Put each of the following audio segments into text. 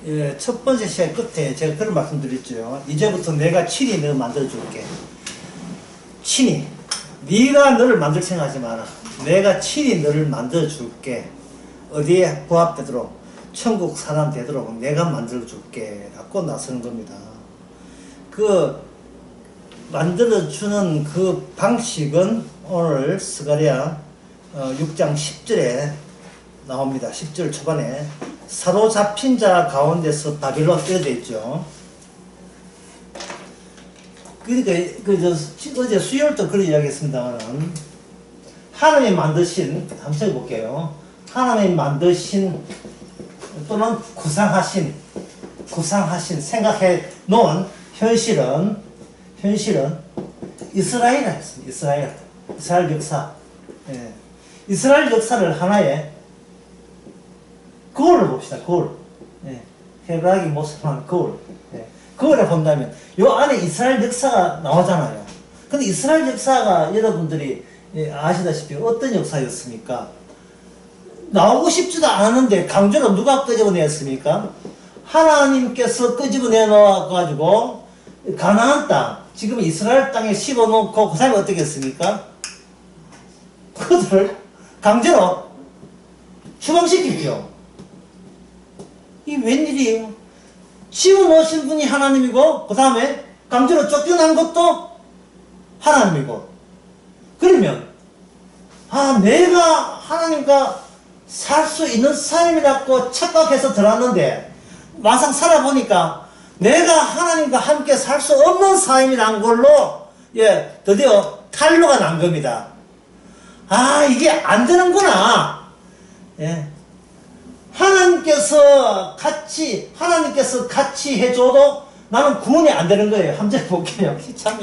예, 첫 번째 시간 끝에 제가 그런 말씀 드렸죠. 이제부터 내가 친히 너 만들어줄게. 친히. 네가 너를 만들 생각하지 마라. 내가 친히 너를 만들어줄게. 어디에 부합되도록, 천국 사람 되도록 내가 만들어줄게. 라고 나서는 겁니다. 그 만들어주는 그 방식은 오늘 스가랴 6장 10절에 나옵니다. 10절 초반에 사로잡힌 자 가운데서 바빌론 이렇게 되어 있죠. 그러니까 어제 수요일도 그런 이야기 했습니다만 하나님이 만드신, 한번 써볼게요. 하나님이 만드신 또는 구상하신 생각해 놓은 현실은 이스라엘이라 했습니다. 이스라엘 역사. 예. 이스라엘 역사를 하나의 거울을 봅시다. 거울. 예. 헤브라기 모습한 거울. 예. 거울을 본다면 요 안에 이스라엘 역사가 나오잖아요. 근데 이스라엘 역사가 여러분들이 아시다시피 어떤 역사였습니까? 나오고 싶지도 않은데 강제로 누가 끄집어냈습니까? 하나님께서 끄집어내 놓아가지고 가나안 땅, 지금 이스라엘 땅에 씹어놓고 그 사람이 어떻게 했습니까? 그들을 강제로 추방시키죠. 이 웬일이에요? 집어넣으신 분이 하나님이고 그 다음에 강제로 쫓겨난 것도 하나님이고, 그러면 내가 하나님과 살 수 있는 사람이라고 착각해서 들어왔는데 막상 살아보니까 내가 하나님과 함께 살 수 없는 사람이란 걸로 드디어 탄로가 난 겁니다. 이게 안 되는구나. 하나님께서 같이 해줘도 나는 구원이 안 되는 거예요. 한번 볼게요. 참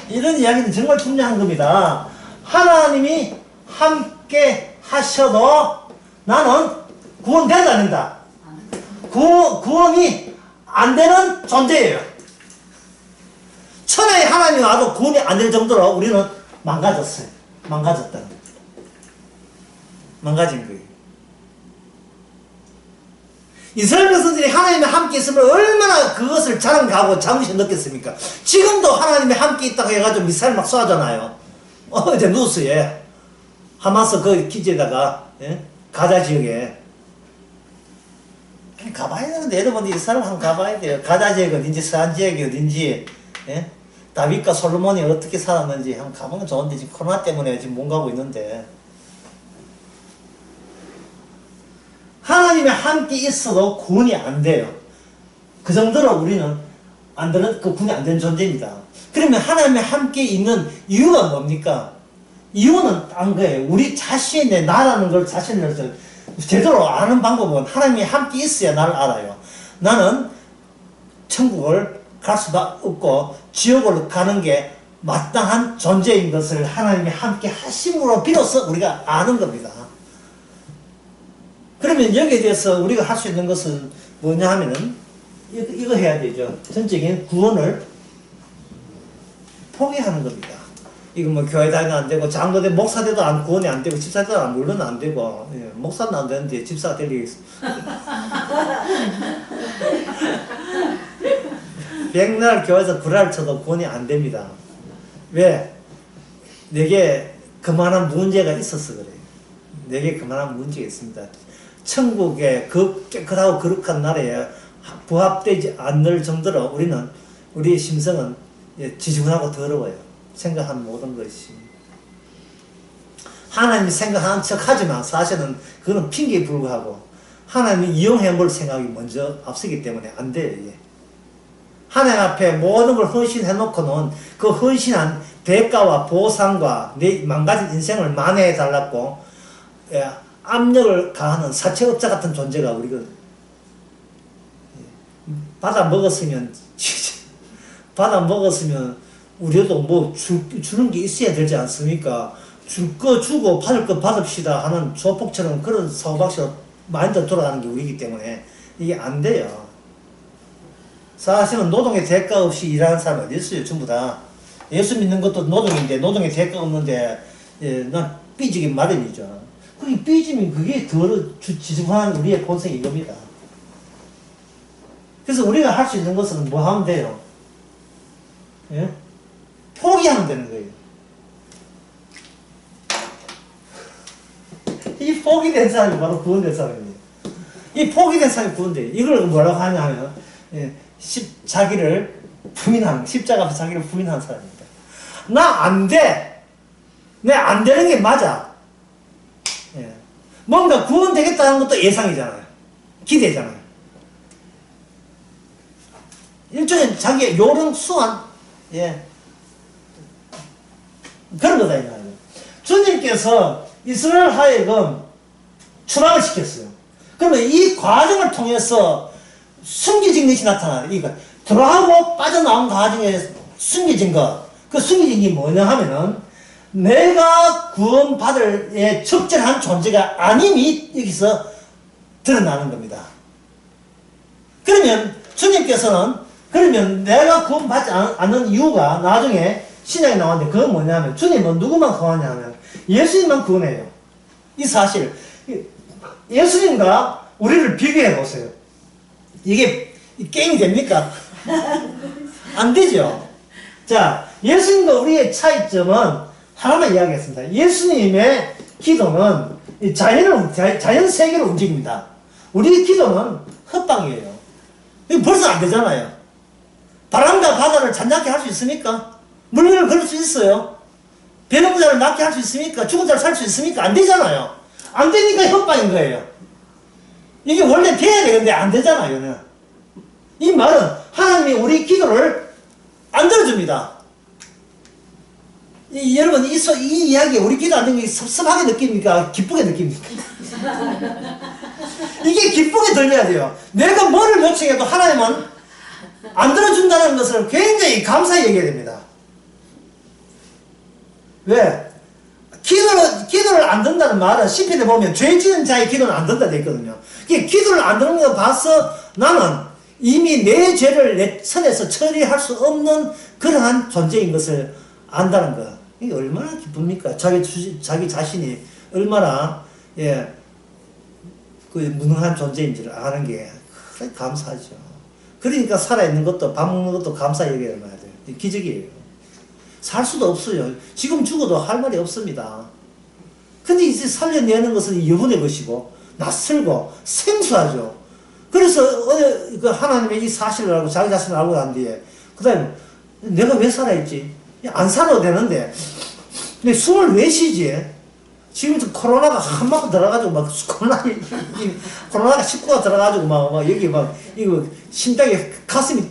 이런 이야기는 정말 중요한 겁니다. 하나님이 함께 하셔도 나는 구원되지 않는다. 구원이 안 되는 존재예요. 천하에 하나님이 와도 구원이 안 될 정도로 우리는 망가졌어요. 망가진 거예요. 이스라엘 백성들이 하나님과 함께 있으면 얼마나 그것을 자랑하고 자부심 느꼈습니까? 지금도 하나님이 함께 있다고 해가지고 미사일 막 쏘잖아요. 어제 뉴스에 하마스 그 기지에다가 가자 지역에 가봐야 되는데, 여러분들 이스라엘 한번 가봐야 돼요. 가자 지역 어딘지 서안 지역이 어딘지, 다윗과 솔로몬이 어떻게 살았는지 한번 가보면 좋은데 지금 코로나 때문에 지금 못 가고 있는데, 하나님이 함께 있어도 구원이 안 돼요. 그 정도로 우리는 구원이 안 되는 존재입니다. 그러면 하나님이 함께 있는 이유가 뭡니까? 이유는 딴 거예요. 우리 자신의 나라는 걸 자신을 제대로 아는 방법은 하나님이 함께 있어야 나를 알아요. 나는 천국을 갈 수밖에 없고 지옥을 가는 게 마땅한 존재인 것을 하나님이 함께 하심으로 비로소 우리가 아는 겁니다. 그러면 여기에 대해서 우리가 할 수 있는 것은 뭐냐 하면은 이거 해야 되죠. 전적인 구원을 포기하는 겁니다. 이거 뭐 교회 다니도 안 되고 장로대 목사대도 구원이 안 되고 집사대도 물론 안 되고, 목사는 안 되는데 집사가 될 리가 있어. 백날 교회에서 구라를 쳐도 구원이 안 됩니다. 왜? 내게 그만한 문제가 있어서 그래요. 내게 그만한 문제가 있습니다. 천국의 그 깨끗하고 거룩한 나라에 부합되지 않을 정도로 우리의 심성은 지저분하고 더러워요. 생각하는 모든 것이. 하나님이 생각하는 척 하지만 사실은 그거는 핑계에 불과하고 하나님이 이용해 볼 생각이 먼저 앞서기 때문에 안 돼요. 이게. 하나님 앞에 모든 걸 헌신해 놓고는 그 헌신한 대가와 보상과 내 망가진 인생을 만회해 달라고 압력을 가하는 사채업자 같은 존재가 우리가 받아 먹었으면 우리도 뭐 주는 게 있어야 되지 않습니까? 줄 거 주고 받을 거 받읍시다 하는 조폭처럼 그런 사고방식으로 마인드 돌아가는 게 우리이기 때문에 이게 안 돼요. 사실은 노동의 대가 없이 일하는 사람이 어디 있어요? 전부 다. 예수 믿는 것도 노동인데 노동의 대가 없는데 난 삐지기 마련이죠. 삐지면 그게 더 지저분한 우리의 본성인 겁니다. 그래서 우리가 할 수 있는 것은 뭐 하면 돼요? 예? 포기하면 되는 거예요. 이 포기된 사람이 바로 구원된 사람이에요. 이 포기된 사람이 구원돼요. 이걸 뭐라고 하냐 하면, 예, 자기를 부인하는, 십자가 앞에 자기를 부인하는 사람입니다. 나 안 돼! 내 안 되는 게 맞아. 예. 뭔가 구원되겠다는 것도 예상이잖아요. 기대잖아요. 일종의 자기의 요령 수완, 예. 그런 거다, 이 말이에요. 주님께서 이스라엘 하여금 추락을 시켰어요. 그러면 이 과정을 통해서 숨겨진 것이 나타나요. 그러니까 들어가고 빠져나온 과정에 숨겨진 것. 그 숨겨진 게 뭐냐 하면은 내가 구원받을 적절한 존재가 아님이 여기서 드러나는 겁니다. 그러면 주님께서는 그러면 내가 구원받지 않는 이유가 나중에 신약에 나왔는데 그건 뭐냐면 주님은 누구만 구원하냐면 예수님만 구원해요. 이 사실 예수님과 우리를 비교해 보세요. 이게 게임이 됩니까? 안 되죠. 자, 예수님과 우리의 차이점은 하나만 이야기했습니다. 예수님의 기도는 자연 세계를 움직입니다. 우리의 기도는 헛방이에요. 이거 벌써 안 되잖아요. 바람과 바다를 잔잔케 할 수 있습니까? 물건을 걸을 수 있어요. 배는 자를 낫게 할 수 있습니까? 죽은 자를 살 수 있습니까? 안 되잖아요. 안 되니까 헛방인 거예요. 이게 원래 돼야 되는데 안 되잖아요. 이 말은 하나님이 우리 기도를 안 들어줍니다. 여러분 이 이야기에 우리 기도 안 되는 게 섭섭하게 느낍니까? 기쁘게 느낍니까? 이게 기쁘게 들려야 돼요. 내가 뭐를 요청해도 하나님은 안 들어준다는 것을 굉장히 감사히 얘기해야 됩니다. 왜? 기도를 안 듣는다는 말은 시편에 보면 죄 지은 자의 기도는 안 듣는다 돼 있거든요. 기도를 안 듣는 거 봐서 나는 이미 내 죄를 내 선에서 처리할 수 없는 그러한 존재인 것을 안다는 거. 이게 얼마나 기쁩니까? 자기 자신이 얼마나, 예, 그 무능한 존재인지를 아는 게 감사하죠. 그러니까 살아있는 것도 밥 먹는 것도 감사 얘기해야 돼요. 기적이에요. 살 수도 없어요. 지금 죽어도 할 말이 없습니다. 근데 이제 살려내는 것은 여분의 것이고 낯설고 생소하죠. 그래서 그 하나님의 이 사실을 알고 자기 자신을 알고 난 뒤에 그 다음에 내가 왜 살아있지? 안 살아도 되는데 근데 숨을 왜 쉬지? 지금 코로나가 한 바퀴 들어가지고 막 코로나가 19가 들어가지고 막 여기 막 이거 심장에 가슴이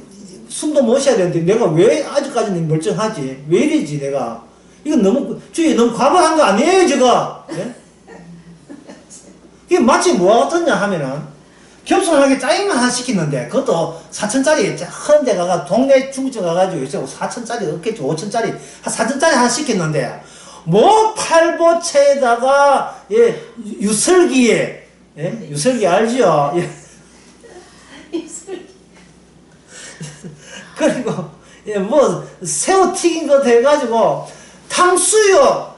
숨도 못 쉬어야 되는데 내가 왜 아직까지는 멀쩡하지? 왜 이러지 내가? 이건 너무 주위에 너무 과분한 거 아니에요 제가? 예? 이게 마치 뭐가 어떻냐 하면은 겸손하게 짜장면 하나 시키는데 그것도 4,000짜리 큰 데 가가 동네 중국집 가가지고 요새 4,000짜리 없겠죠. 5,000짜리 한 4,000짜리 하나 시켰는데 뭐 팔보채에다가 예 유설기에 예? 유설기 알죠? 예. 그리고 예, 뭐 새우 튀긴 거 돼가지고 탕수육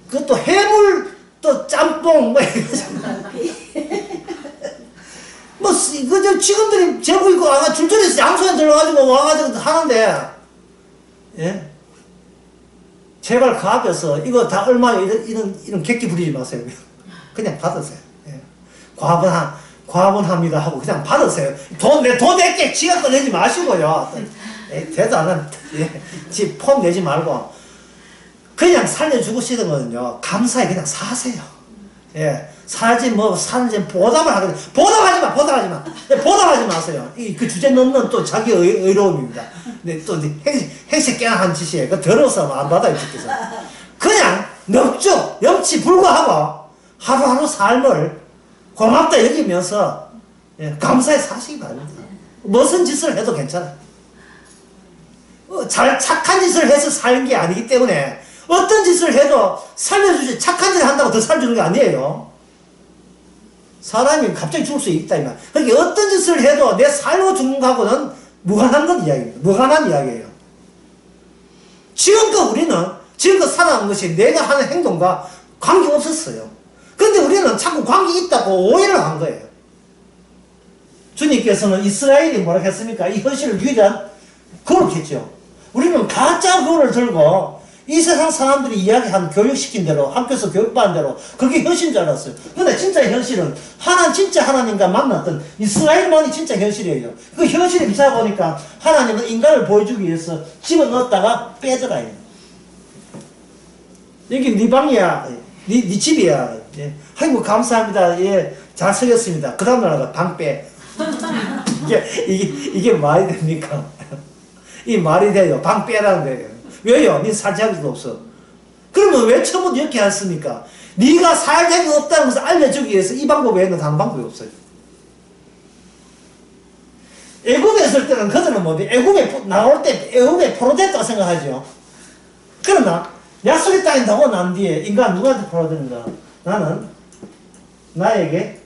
그것도 해물 또 짬뽕 뭐 뭐 그저 직원들이 제복 입고 와가 줄줄이 양손에 들어가지고 와가지고 하는데 예 제발 가벼서 이거 다 얼마에 이런 객기 부리지 마세요. 그냥 받으세요. 예. 과분합니다 하고 그냥 받으세요. 돈 내게 지가 꺼내지 마시고요. 대도 안 하는 지 폼 내지 말고 그냥 살려주고 싶은 거는요 감사히 그냥 사세요. 예, 살지 뭐 사는지 보답을 하거든요. 보답하지 마세요. 그 주제 넘는 또 자기 의로움입니다. 근데 또 행색 깨나한 짓이에요. 그 더러워서 안 받아요 주께서. 그냥 염치 불구하고 하루하루 삶을 고맙다 여기면서 예, 감사히 사시기 바랍니다. 무슨 짓을 해도 괜찮아요. 착한 짓을 해서 사는 게 아니기 때문에 어떤 짓을 해도 살려주지 착한 짓을 한다고 더 살려주는 게 아니에요. 사람이 갑자기 죽을 수 있다 이 말. 그러니까 어떤 짓을 해도 내 살고 죽는 거하고는 무관한 것 이야기입니다. 무관한 이야기예요. 지금껏 살아온 것이 내가 하는 행동과 관계 없었어요. 근데 우리는 자꾸 관계 있다고 오해를 한 거예요. 주님께서는 이스라엘이 뭐라 했습니까? 이 현실을 유일한 거룩했죠. 우리는 가짜 그거를 들고 이 세상 사람들이 이야기한 교육시킨 대로 학교에서 교육받은 대로 그게 현실인 줄 알았어요. 근데 진짜 현실은 진짜 하나님과 만났던 이스라엘만이 진짜 현실이에요. 그 현실에 비춰 보니까 하나님은 인간을 보여주기 위해서 집어넣었다가 빼더라요. 여기 네 방이야. 네 집이야. 예. 아이고 감사합니다. 예, 잘 쓰겠습니다. 그 다음 날 방 빼. 이게 말이 됩니까? 이 말이 돼요. 방 빼라는 거예요. 왜요? 네 살 자격도 없어. 그러면 왜 처음부터 이렇게 했습니까? 네가 살 자격이 없다는 것을 알려주기 위해서 이 방법 외에는 다른 방법이 없어요. 애굽에 있을 때는 그들은 애굽에 나올 때 애굽에 포로됐다고 생각하죠. 그러나 약속의 땅에 나오고 난 뒤에 인간 누구한테 포로되는가? 나는 나에게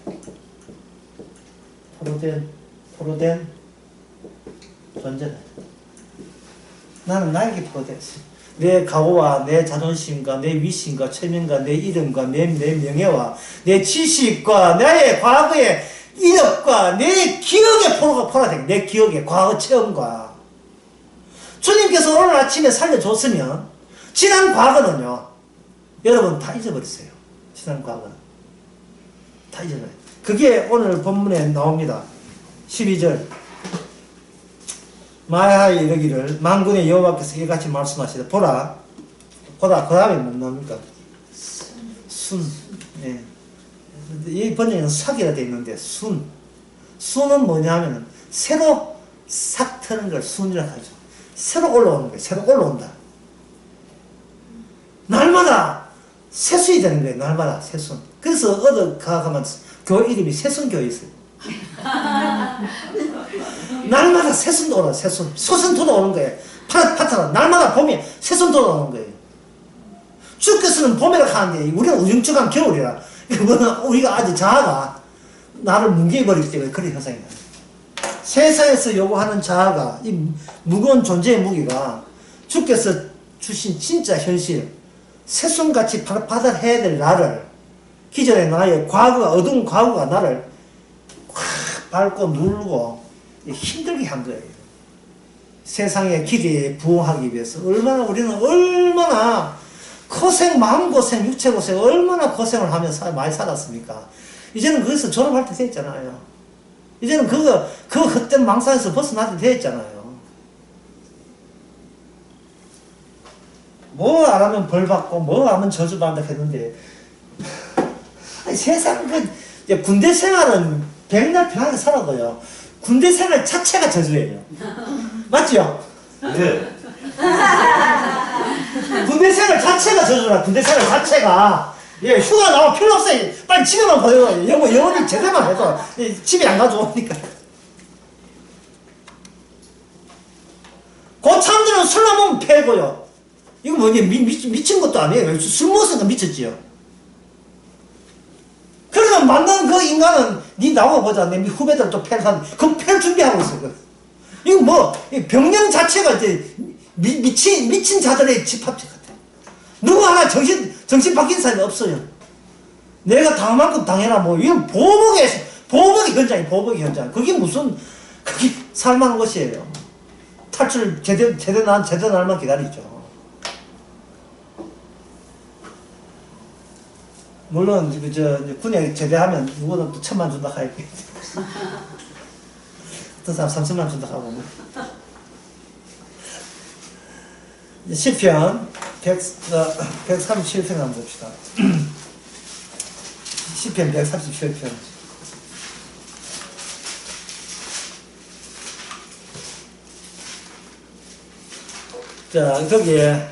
포로된 존재다. 나는 나에게 포로됐어. 내 각오와 내 자존심과 내 위신과 체면과 내 이름과 내 명예와 내 지식과 나의 과거의 이력과 내 기억의 포로된 내 기억의 과거 체험과 주님께서 오늘 아침에 살려줬으면 지난 과거는요 여러분 다 잊어버렸어요. 지난 과거는 다 잊어버려요. 그게 오늘 본문에 나옵니다. 12절 마야에 이르기를 만군의 여호와께서 이같이 말씀하시되 보라 그 다음에 뭐 나옵니까? 예. 이 번역에는 삭이라 되어 있는데 순은 뭐냐 하면 새로 싹 트는 걸 순이라고 하죠. 새로 올라오는 거예요. 새로 올라온다. 날마다 새순이 되는 거예요. 날마다 새순. 그래서 어디 가면 교회 이름이 새순교회 있어요. 날마다 새순도 오라. 새순. 소순토도 오는 거예요. 파타라. 날마다 봄이 새순토도 오는 거예요. 주께서는 봄이라 하는데 우리는 우중충한 겨울이라. 우리가 아직 자아가 나를 뭉개버리기 때문에 그런 현상이 나요. 세상에서 요구하는 자아가 이 무거운 존재의 무게가 주께서 주신 진짜 현실 새순같이 받아해야 될 나를 기존의 나의 과거가 어두운 과거가 나를 확 밟고 누르고 힘들게 한 거예요. 세상의 기대에 부응하기 위해서 우리는 얼마나 마음고생, 육체고생 얼마나 고생을 하면서 많이 살았습니까? 이제는 거기서 졸업할 때 됐잖아요. 이제는 그 헛된 망상에서 벗어날 때 됐잖아요. 뭐 안 하면 벌 받고 뭐 하면 저주받는다 했는데 아니, 세상 군대 생활은 백날 편하게 살아도요. 군대 생활 자체가 저주예요. 맞죠? 네. 군대 생활 자체가 저주라. 군대 생활 자체가 예, 휴가 나와 필요 없어요. 빨리 집에만 가요. 영어를 제대로만 해서 집에 안 가져오니까. 고참들은 술만 먹으면 패고요. 이거 뭐 미친 것도 아니에요. 술 먹었으니까 미쳤지요. 그래서 만난 그 인간은 니 나와보자. 내 후배들 또 패를 하는데 그 패를 준비하고 있어요. 이거 뭐 병령 자체가 이제 미친 자들의 집합체 같아요. 누구 하나 정신 바뀐 사람이 없어요. 내가 당한 만큼 당해라. 뭐 이건 보복의 현장. 그게 살만한 것이에요. 탈출 제대로 날만 기다리죠. 물론 군에 제대하면 누구는 또 1,000만 준다 하겠. 어떤 사람 3,000만 준다 하고. 시편 137편 한번 봅시다. 시편 137편. 자, 거기에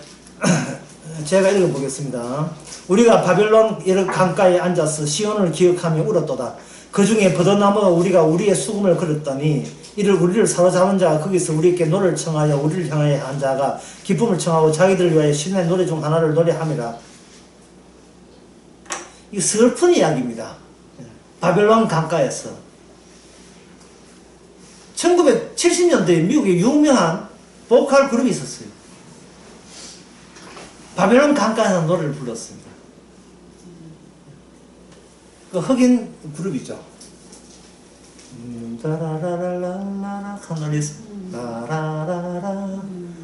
제가 읽어보겠습니다. 우리가 바벨론 강가에 앉아서 시온을 기억하며 울었도다. 그 중에 버드나무 우리가 우리의 수금을 걸었더니 우리를 사로잡은 자가 거기서 우리에게 노래를 청하여 우리를 향하여 한 자가 기쁨을 청하고 자기들을 위하여 신의 노래 중 하나를 노래함이라. 이 슬픈 이야기입니다. 바벨론 강가에서 1970년대에 미국에 유명한 보컬 그룹이 있었어요. 바벨론 강가에서 노래를 불렀습니다. 그 흑인 그룹이죠. 라라라라라라 한 노래 있어. 라라라라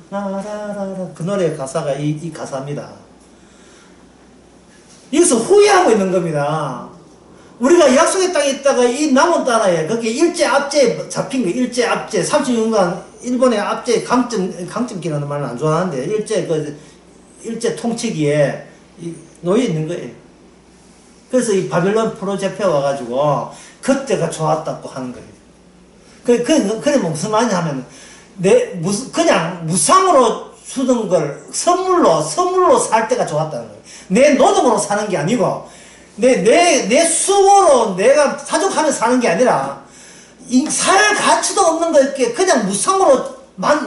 라라라라 그 노래 가사가 이 가사입니다. 여기서 후회하고 있는 겁니다. 우리가 약속의 땅에 있다가 이 남은 나라에 거기에 일제 압제 잡힌 거 일제 압제 36년간 일본의 압제 강점기라는 말은 안 좋아하는데 일제 통치기에 놓여 있는 거예요. 그래서 이 바벨론 포로 잡혀와가지고 그때가 좋았다고 하는 거예요. 그래 무슨 말이냐 하면 그냥 무상으로 주던 걸 선물로 살 때가 좋았다는 거예요. 내 노동으로 사는 게 아니고 내 수고로 내가 사족하며 사는 게 아니라 살 가치도 없는 거 이렇게 그냥 무상으로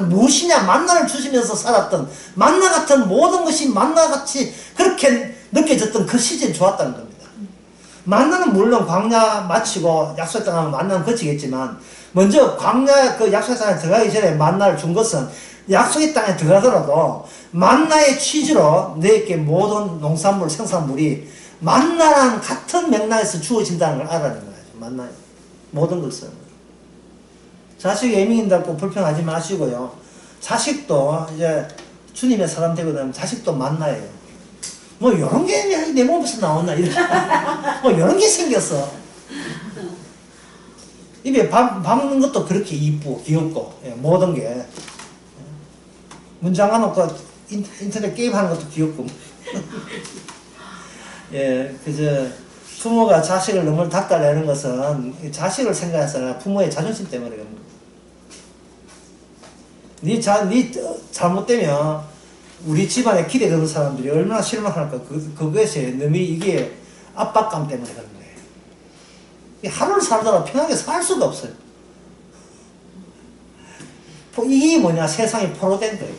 무엇이냐 만나를 주시면서 살았던 만나 같은 모든 것이 만나같이 그렇게 느껴졌던 그 시절이 좋았다는 겁니다. 만나는 물론 광야 마치고 약속의 땅 가면 만나는 거치겠지만 먼저 광야 그 약속의 땅에 들어가기 전에 만나를 준 것은 약속의 땅에 들어가더라도 만나의 취지로 내게 모든 농산물 생산물이 만나랑 같은 맥락에서 주어진다는 걸 알아야 되는 거죠. 만나 모든 것은 자식 예민인다고 불평하지 마시고요. 자식도 이제 주님의 사람 되고 나면 자식도 만나예요. 뭐 이런 게 내 몸에서 나왔나 이런 뭐 이런 게 생겼어. 입에 밥 먹는 것도 그렇게 이쁘고 귀엽고 모든 게 문장 하나 그 인터넷 게임 하는 것도 귀엽고 예, 그저 부모가 자식을 너무 닦아내는 것은 자식을 생각해서 부모의 자존심 때문에 그런 거야. 네 잘못되면 우리 집안에 기대 거는 사람들이 얼마나 실망할까. 그것이 너무 이게 압박감 때문에 그런 거예요. 하루를 살다가 편하게 살 수가 없어요. 이게 뭐냐, 세상이 포로된 거예요.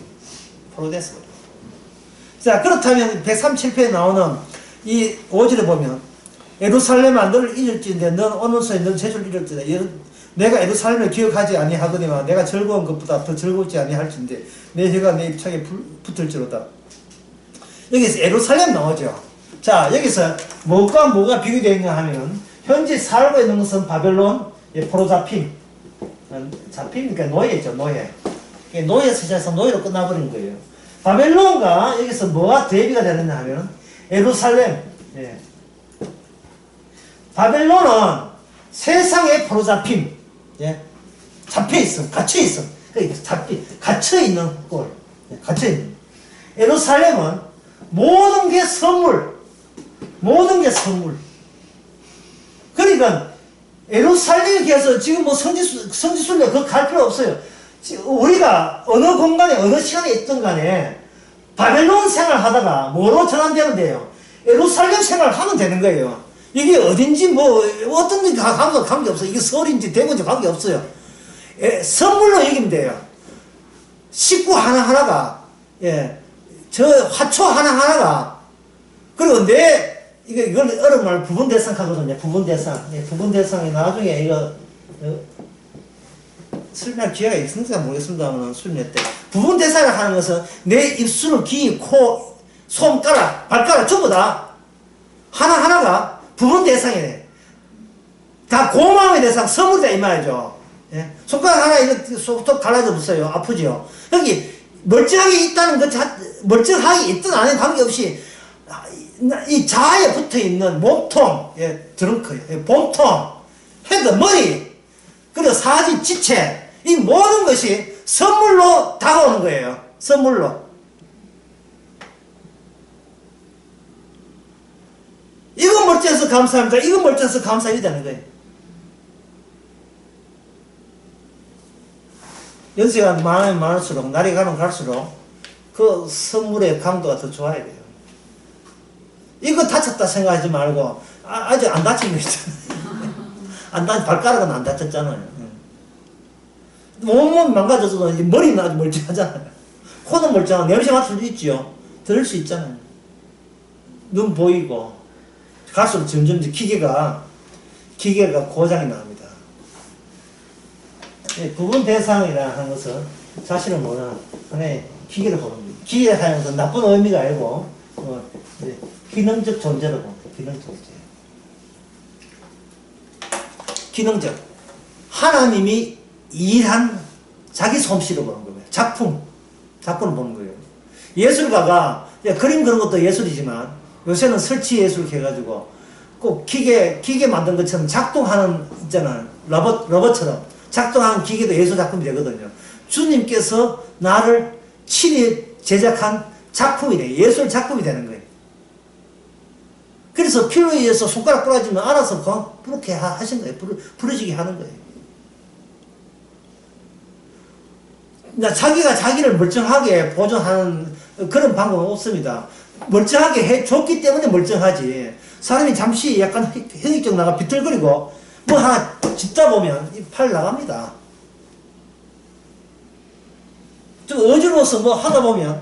포로됐어. 자, 그렇다면 137편에 나오는 이 5절에 보면 예루살렘아 너를 잊을지인데 넌 오는 소에 넌 제주를 잃을지다. 내가 예루살렘을 기억하지 아니하거니와 내가 즐거운 것보다 더 즐겁지 아니할진데 내 혀가 내 입창에 붙을지로다. 여기서 예루살렘 나오죠. 자, 여기서 뭐가 비교되어 있냐 하면 현재 살고 있는 것은 바벨론 포로 잡힘. 잡힘이니까 노예죠. 노예 세상에서 노예로 끝나버린 거예요. 바벨론과 여기서 뭐가 대비가 되느냐 하면 예루살렘. 예. 바벨론은 세상의 포로 잡힘. 예. 잡혀있음, 갇혀있음. 갇혀있는 꼴. 예. 갇혀있는. 예루살렘은 모든 게 선물. 그러니까 예루살렘에 비해서 지금 뭐 성지순례 그거 갈 필요 없어요. 우리가 어느 공간에 어느 시간에 있든 간에 바벨론 생활하다가 뭐로 전환되면 돼요? 예루살렘 생활하면 되는 거예요. 이게 어딘지 뭐 어떤 데 관계없어요. 이게 서울인지 대구인지 관계없어요. 선물로 여기면 돼요. 식구 하나하나가 저 화초 하나하나가 그리고 이걸 어려운 말 부분대상 하거든요. 부분대상이 나중에 이거 설명할 기회가 있을까 모르겠습니다만 설명할 때 부분대상을 하는 것은 내 입술, 귀, 코, 손가락, 발가락 전부 다 하나하나가 부분대상이네. 다 고마움의 대상, 선물이다 이 말이죠. 예? 손가락 하나 이거 속도 갈라져 보세요. 아프죠. 여기 멀쩡하게 있다는 것 멀쩡하게 있든 안 해도 관계없이 이 자아에 붙어있는 몸통, 드렁크, 몸통, 헤드, 머리, 그리고 사지, 지체, 이 모든 것이 선물로 다가오는 거예요. 선물로. 이건 멀쩡해서 감사합니다. 이건 멀쩡해서 감사해야 거예요. 연세가 많으면 많을수록, 날이 가면 갈수록 그 선물의 강도가 더 좋아야 돼요. 이거 다쳤다 생각하지 말고 아직 안 다친 거 있잖아요. 발가락은 안 다쳤잖아요. 몸은 망가져도 머리는 아주 멀쩡하잖아요. 코는 멀쩡하고 냄새 맡을 수 있죠. 들을 수 있잖아요. 눈 보이고 갈수록 점점 기계가 고장이 납니다. 구분 대상이라 하는 것은 사실은 뭐냐 하나의 기계를 보는 거예요. 기계를 하는 것은 나쁜 의미가 아니고 기능적 존재로 봅니다. 기능적. 하나님이 일한 자기 솜씨를 보는 거예요. 작품을 보는 거예요. 예술가가 그림 그런 것도 예술이지만 요새는 설치 예술 해가지고 꼭 기계 만든 것처럼 작동하는 있잖아요. 로봇처럼 작동하는 기계도 예술 작품이 되거든요. 주님께서 나를 친히 제작한 작품이 돼. 예술 작품이 되는 거예요. 그래서 필요에 의해서 손가락 부러지면 알아서 그렇게 하신 거예요. 부러지게 하는 거예요. 자기가 자기를 멀쩡하게 보존하는 그런 방법은 없습니다. 멀쩡하게 해줬기 때문에 멀쩡하지. 사람이 잠시 약간 현익적 나가 비틀거리고 뭐 하나 짚다 보면 팔 나갑니다. 좀 어지러워서 뭐 하다 보면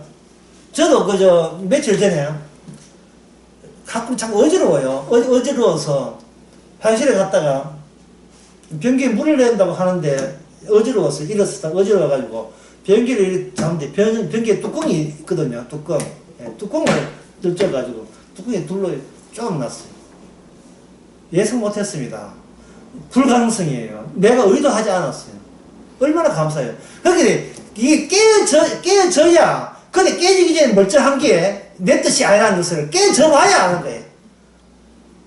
저도 며칠 전에 가끔 자꾸 어지러워요. 어지러워서 화장실에 갔다가 변기에 물을 낸다고 하는데 어지러워서 일어섰다가 어지러워가지고 변기를 잡는데 변기에 뚜껑이 있거든요. 뚜껑을 들쪄가지고 뚜껑에 둘러 쭉 났어요. 예상 못했습니다. 불가능성이에요. 내가 의도하지 않았어요. 얼마나 감사해요. 그런데 이게 깨어져야, 근데 깨지기 전에 멀쩡한 게 내 뜻이 아니라는 것을 깨져 봐야 아는 거예요.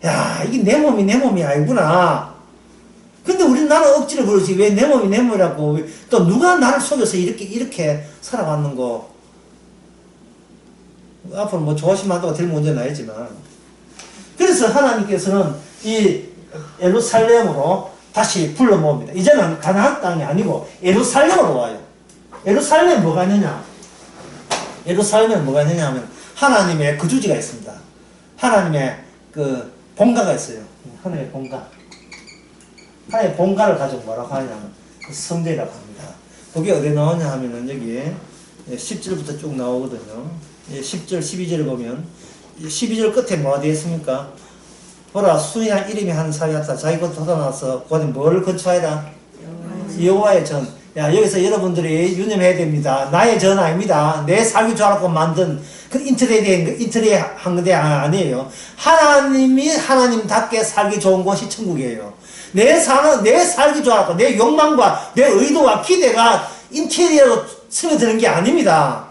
야, 이게 내 몸이 아니구나. 근데 나는 억지로 그러지. 왜 내 몸이라고. 또 누가 나를 속여서 이렇게 살아왔는고. 앞으로 뭐 조심한다고 될 문제는 아니지만. 그래서 하나님께서는 이 예루살렘으로 다시 불러 모읍니다. 이제는 가나안 땅이 아니고 예루살렘으로 와요. 예루살렘에 뭐가 있느냐? 예루살렘에 뭐가 있느냐 하면 하나님의 거주지가 있습니다. 하나님의 그 본가가 있어요. 하나님의 본가. 하나님의 본가를 가지고 뭐라고 하냐면 그 성전이라고 합니다. 그게 어디 나오냐 하면은 여기 10절부터 쭉 나오거든요. 10절, 12절을 보면 12절 끝에 뭐가 되어 있습니까? 보라, 수인한 이름이 하는 사람이 왔다. 자기 곧 돋아나서 곧 뭐를 건축하여라? 여호와의 전. 야, 여기서 여러분들이 유념해야 됩니다. 나의 전 아닙니다. 내 살기 좋아라고 만든 그 인터넷에 한 건데 아니에요. 하나님답게 살기 좋은 곳이 천국이에요. 내 살기 좋아라고 내 욕망과 내 의도와 기대가 인테리어로 스며드는 게 아닙니다.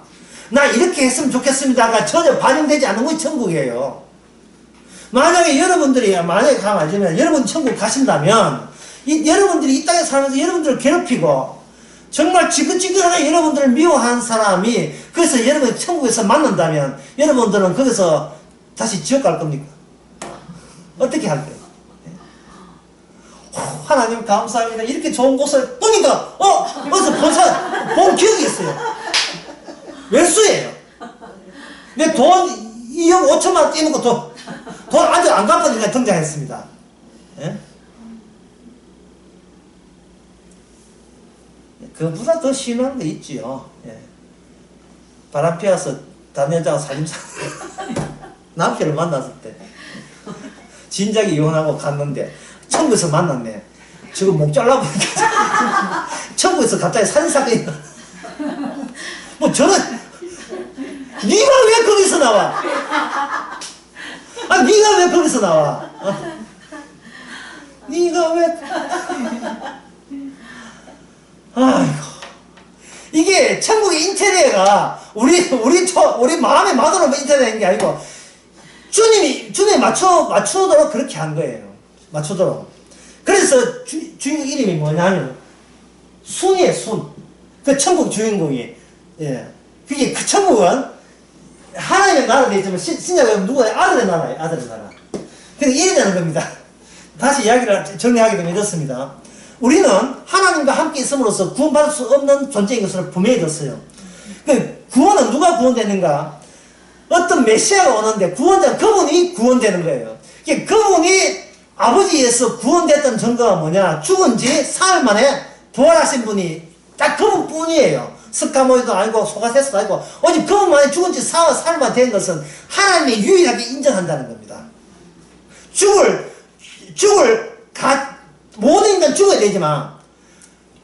나 이렇게 했으면 좋겠습니다가 전혀 반영되지 않는 것이 천국이에요. 만약에 여러분들이 가면 여러분 천국 가신다면 여러분들이 이 땅에 살면서 여러분들을 괴롭히고 정말 지긋지긋하게 여러분들을 미워한 사람이 그래서 여러분이 천국에서 만난다면 여러분들은 거기서 다시 지옥 갈 겁니까? 어떻게 할 거예요? 하나님 감사합니다. 이렇게 좋은 곳을 보니까 어디서 본 기억이 있어요. 멸수예요. 내 돈 2억 5천만 원 떼놓고 돈 아직 안 갚아주니까 등장했습니다. 예? 그보다 더 심한 거 있지요. 예. 바람 피워서 다른 여자가 살림사 남편을 만났을 때 진작에 이혼하고 갔는데 천국에서 만났네. 지금 목 잘라보니까 천국에서 갑자기 살인사건이 뭐 저는 네가 왜 거기서 나와? 네가 왜 거기서 나와? 네가 왜? 아이고, 이게 천국의 인테리어가 우리 마음에 맞으면 인테리어인 게 아니고 주님이 맞추도록 그렇게 한 거예요. 맞추도록. 그래서 주인공 이름이 뭐냐면 순이에요. 순. 그 천국 주인공이. 예. 그게 그 천국은 하나님의 나라가 있지만 신약은 누구의 아들의 나라예요. 아들의 나라. 그래서 이래 되는 겁니다. 다시 이야기를 정리하게 되면 이렇습니다. 우리는 하나님과 함께 있음으로써 구원받을 수 없는 존재인 것을 분명히 들었어요. 구원은 누가 구원되는가? 어떤 메시아가 오는데 그분이 구원되는 거예요. 그분이 아버지에서 구원됐던 증거가 뭐냐? 죽은 지 사흘 만에 부활하신 분이 딱 그분뿐이에요. 스카모이도 아니고 소가세스도 아니고 오직 그분만이 죽은 지 사흘 만에 된 것은 하나님이 유일하게 인정한다는 겁니다. 모든 인간 죽어야 되지만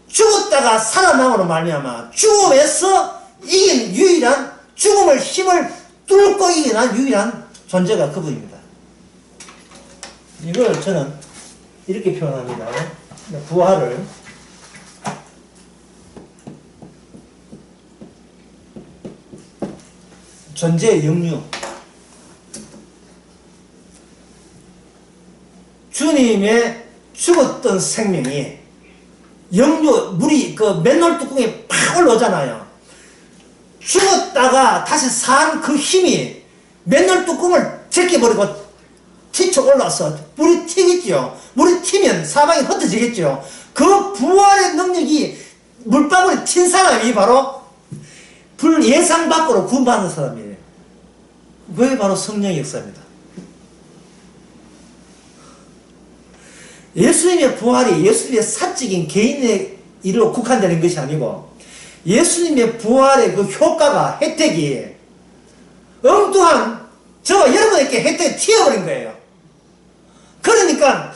죽었다가 살아남으로 말미암아 죽음에서 이긴 유일한 죽음을 힘을 뚫고 이기는 유일한 존재가 그분입니다. 이걸 저는 이렇게 표현합니다. 부활을 존재의 영유. 주님의 죽었던 생명이 영유, 물이 그 맨홀 뚜껑에 팍 올라오잖아요. 죽었다가 다시 산 그 힘이 맨홀 뚜껑을 제껴버리고 튀쳐 올라서 물이 튀겠죠. 물이 튀면 사방이 흩어지겠죠. 그 부활의 능력이 물방울이 튄 사람이 바로 불 예상 밖으로 구원받는 사람이에요. 그게 바로 성령의 역사입니다. 예수님의 부활이 예수님의 사적인 개인의 일로 국한되는 것이 아니고 예수님의 부활의 그 효과가, 혜택이 엉뚱한 저와 여러분에게 혜택이 튀어버린 거예요. 그러니까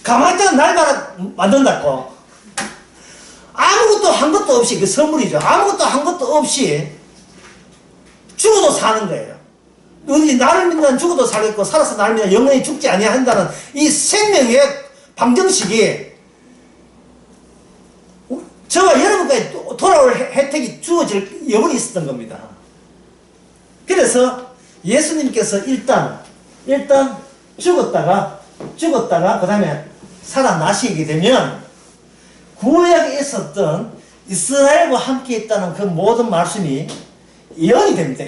가만히 있다가 날 만든다고 아무것도 한 것도 없이, 그 선물이죠. 아무것도 한 것도 없이 죽어도 사는 거예요. 나를 믿는 죽어도 살겠고 살아서 나를 믿는 영원히 죽지 아니한다는 이 생명의 방정식이 저와 여러분까지 돌아올 혜택이 주어질 여분이 있었던 겁니다. 그래서 예수님께서 일단 죽었다가 그 다음에 살아나시게 되면 구약에 있었던 이스라엘과 함께 있다는 그 모든 말씀이 예언이 됩니다.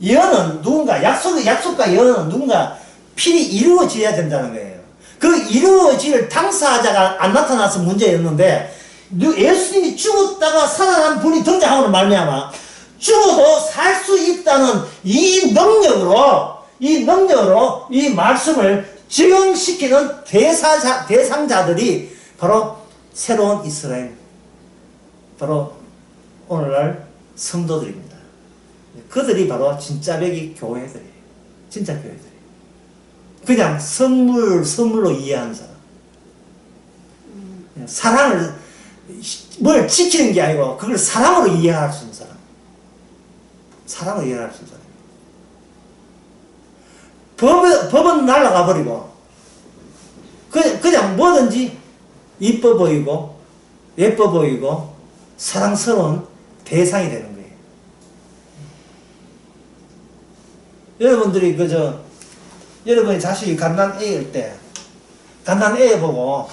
예언은 누군가, 약속과 예언은 누군가 필히 이루어져야 된다는 거예요. 그 이루어질 당사자가 안 나타나서 문제였는데 예수님이 죽었다가 살아난 분이 등장함으로 말미암아 죽어도 살 수 있다는 이 능력으로 이 말씀을 적용시키는 대상자들이 바로 새로운 이스라엘, 바로 오늘날 성도들입니다. 그들이 바로 진짜 배기 교회들이에요. 진짜 교회들이에요. 그냥 선물로 이해하는 사람. 사랑을, 뭘 지키는 게 아니고 그걸 사랑으로 이해할 수 있는 사람. 사랑으로 이해할 수 있는 사람. 법은 날아가 버리고 그냥 뭐든지 이뻐 보이고 예뻐 보이고 사랑스러운 대상이 되는 거예요. 여러분들이 여러분이 자식이 갓난 애일 때 갓난 애 보고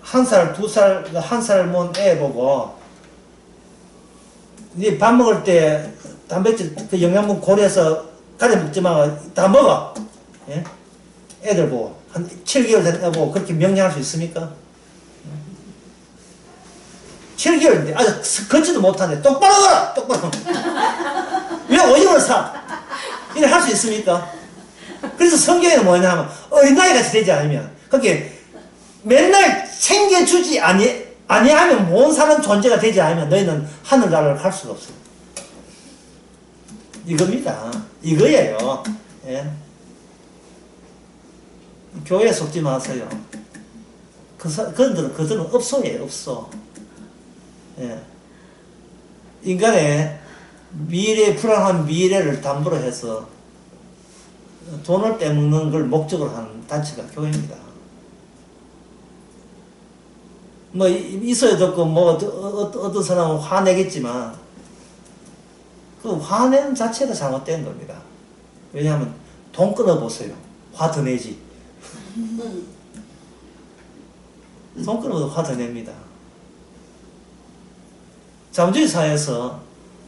한 살, 두 살, 한 살 먹은 애 보고 네 밥 먹을 때 단백질 그 영양분 고려해서 가려 먹지 마. 다 먹어. 예? 애들 보고 한 7개월 된 애 보고 그렇게 명령할 수 있습니까? 7개월인데 아직 걷지도 못하는데 똑바로 걸어! 똑바로. 왜 오줌을 싸? 이래 할 수 있습니까? 그래서 성경에는 뭐냐면 어린아이같이 되지 않으면 그렇게 맨날 챙겨주지 아니하면 못 사는 존재가 되지 않으면 너희는 하늘나라를 갈 수가 없어요. 이겁니다. 이거예요. 예. 교회에 속지 마세요. 그들은 업소예요, 업소. 예. 인간의 불안한 미래를 담보로 해서 돈을 떼먹는 걸 목적으로 하는 단체가 교회입니다. 뭐 있어야 좋고 뭐 어떤 사람은 화내겠지만 그 화내는 자체가 잘못된 겁니다. 왜냐하면 돈 끊어보세요. 화 더 내지. 돈 끊어도 화 더 냅니다. 자본주의 사회에서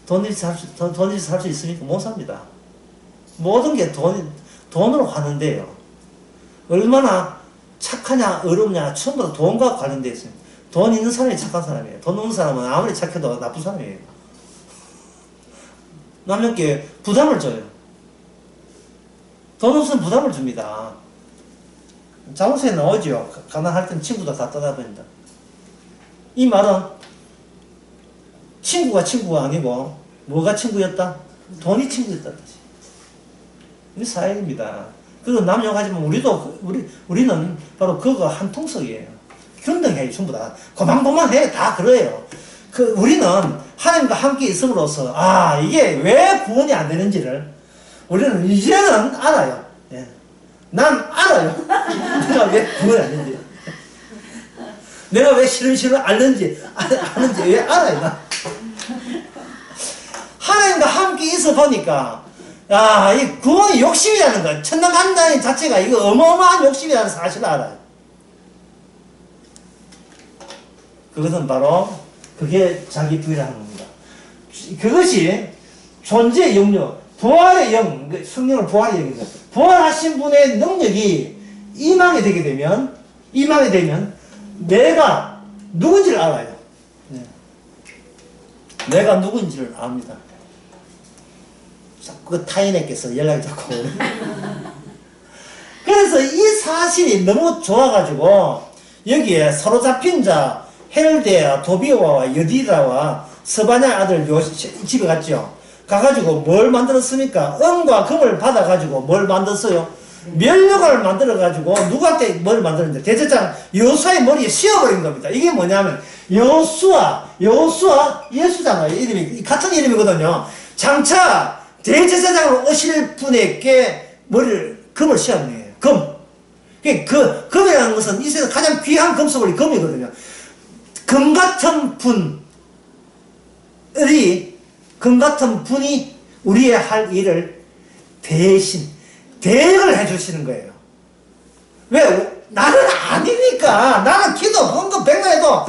돈이 살 수 있습니까? 못 삽니다. 모든 게 돈으로 가는데요. 얼마나 착하냐 어렵냐 전부 다 돈과 관련되어 있습니다. 돈 있는 사람이 착한 사람이에요. 돈 없는 사람은 아무리 착해도 나쁜 사람이에요. 남에게 부담을 줘요. 돈 없으면 부담을 줍니다. 자문서에 나오죠. 가난할 땐 친구도 다 떠나버린다. 이 말은 친구가 아니고 뭐가 친구였다? 돈이 친구였다는 뜻이. 이 사회입니다. 그리고 남 욕하지만 우리는 바로 그거 한 통속이에요. 균등해, 전부 다. 고만고만해, 다 그래요. 우리는 하나님과 함께 있음으로써, 이게 왜 구원이 안 되는지를 우리는 이제는 알아요. 예. 난 알아요. 내가 왜 구원이 안 되는지. 내가 왜 싫은 아는지 왜 알아요, 나. 함께 있어 보니까, 야, 이 구원이 욕심이라는 거, 천당 간다는 자체가 이거 어마어마한 욕심이라는 사실을 알아요. 그것은 바로, 그게 자기 부인하는 겁니다. 그것이 존재의 영역, 부활의 영, 성령을 부활의 영입니다. 부활하신 분의 능력이 임하게 되면, 내가 누군지를 알아요. 네. 내가 누군지를 압니다. 자꾸 타인에게서 연락이 자꾸 오네. 그래서 이 사실이 너무 좋아가지고, 여기에 사로잡힌 자, 헬데와 도비오와 여디라와 스바냐 아들 집에 갔죠. 가가지고 뭘 만들었습니까? 은과 금을 받아가지고 뭘 만들었어요? 면류관을 만들어가지고 누구한테 뭘 만들었는데 대제사장 여호수아의 머리에 씌워버린 겁니다. 이게 뭐냐면 여호수아 예수잖아요. 이름이 같은 이름이거든요. 장차 대제사장으로 오실 분에게 금을 씌웠네요. 그 금이라는 것은 이 세상 가장 귀한 금속이 금이거든요. 금 같은 분이 우리의 할 일을 대역을 해주시는 거예요. 왜? 나는 아니니까. 나는 기도, 헌금, 백만해도